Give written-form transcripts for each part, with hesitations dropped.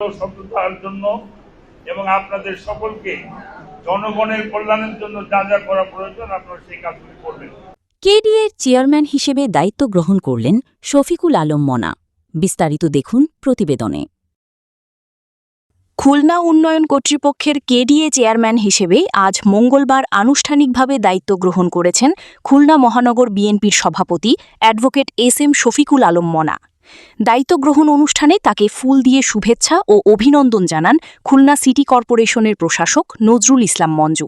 সততার জন্য এবং আপনাদের সকলকে জনগণের কল্যাণের জন্য যা যা করা প্রয়োজন আপনারা সেই কাজগুলি করবেন। কেডিএর চেয়ারম্যান হিসেবে দায়িত্ব গ্রহণ করলেন শফিকুল আলম মনা। বিস্তারিত দেখুন প্রতিবেদনে। খুলনা উন্নয়ন কর্তৃপক্ষের কেডিএ চেয়ারম্যান হিসেবে আজ মঙ্গলবার আনুষ্ঠানিকভাবে দায়িত্ব গ্রহণ করেছেন খুলনা মহানগর বিএনপির সভাপতি অ্যাডভোকেট এস.এম. শফিকুল আলম মনা। দায়িত্ব গ্রহণ অনুষ্ঠানে তাকে ফুল দিয়ে শুভেচ্ছা ও অভিনন্দন জানান খুলনা সিটি কর্পোরেশনের প্রশাসক নজরুল ইসলাম মঞ্জু।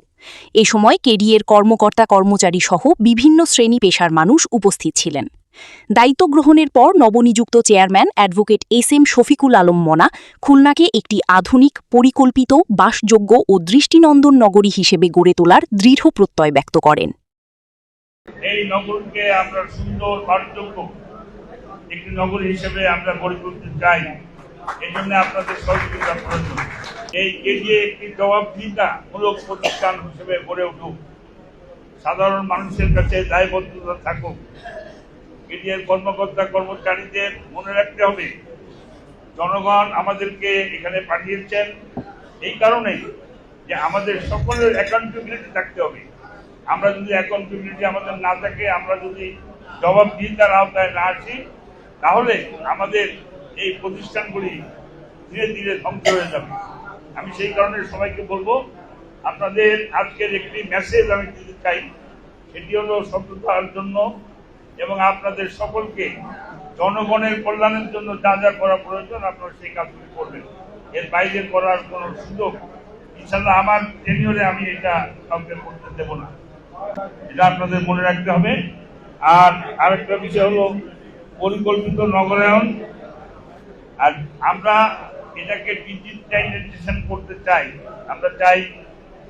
এ সময় কেডিএর কর্মকর্তা কর্মচারী সহ বিভিন্ন শ্রেণী পেশার মানুষ উপস্থিত ছিলেন। দায়িত্ব গ্রহণের পর নবনিযুক্ত chairman advocate S M. Shafiqul Alam Mona খুলনাকে একটি আধুনিক, পরিকল্পিত, বাসযোগ্য ও দৃষ্টিনন্দন নগরী হিসেবে গড়ে তোলার দৃঢ় প্রত্যয় ব্যক্ত করেন। এই নগরকে আমরা সুন্দর, বাসযোগ্য একটি নগরী হিসেবে আমরা গড়ে তুলতে চাই। এই জন্য আপনাদের সহযোগিতা প্রয়োজন। এই কেডিএ একটি জবাবদিহিতামূলক প্রতিষ্ঠান হিসেবে গড়ে উঠুক, সাধারণ মানুষের কাছে দায়বদ্ধতা থাকুক। কেডিএর কর্মকর্তা কর্মচারীদের মনে রাখতে হবে, জনগণ আমাদেরকে এখানে পাঠিয়েছেন এই কারণে যে আমাদের সকলের অ্যাকাউন্টেবিলিটি থাকতে হবে। আমরা যদি অ্যাকাউন্টেবিলিটি আমাদের না থাকে, আমরা যদি জবাবদিহিতার আওতায় না আসি, তাহলে আমাদের এই প্রতিষ্ঠানগুলি ধীরে ধীরে ধ্বংস হয়ে যাবে। আমি সেই কারণে সবাইকে বলবো, আপনাদের আজকের একটি মেসেজ আমি দিতে চাই, সেটি হলো সততার জন্য এবং আপনাদের সকলকে জনগণের কল্যাণের জন্য যা যা করা প্রয়োজন আপনারা সেই কাজগুলি করবেন। এর বাইরে করার কোনো সুযোগ ইনশাল্লাহ আমার টেনিয়রে আমি এটা কাউকে করতে দেব না, এটা আপনাদের মনে রাখতে হবে। আর আরেকটা বিষয় হলো পরিকল্পিত নগরায়ন। আর আমরা এটাকে ডিজিটালাইজেশন করতে চাই। আমরা চাই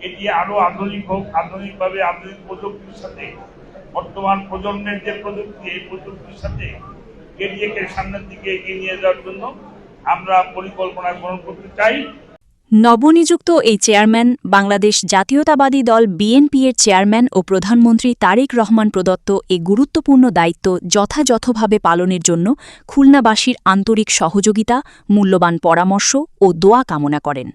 এটি আরো আধুনিক হোক, আধুনিকভাবে আধুনিক প্রযুক্তির সাথে, বর্তমান প্রজন্মের যে প্রযুক্তি, এই প্রযুক্তির সাথে কেডিএকে সামনের দিকে এগিয়ে নিয়ে যাওয়ার জন্য আমরা পরিকল্পনা গ্রহণ করতে চাই। নবনিযুক্ত এই চেয়ারম্যান বাংলাদেশ জাতীয়তাবাদী দল বিএনপি-এর চেয়ারম্যান ও প্রধানমন্ত্রী তারেক রহমান প্রদত্ত এই গুরুত্বপূর্ণ দায়িত্ব যথাযথভাবে পালনের জন্য খুলনাবাসীর আন্তরিক সহযোগিতা, মূল্যবান পরামর্শ ও দোয়া কামনা করেন।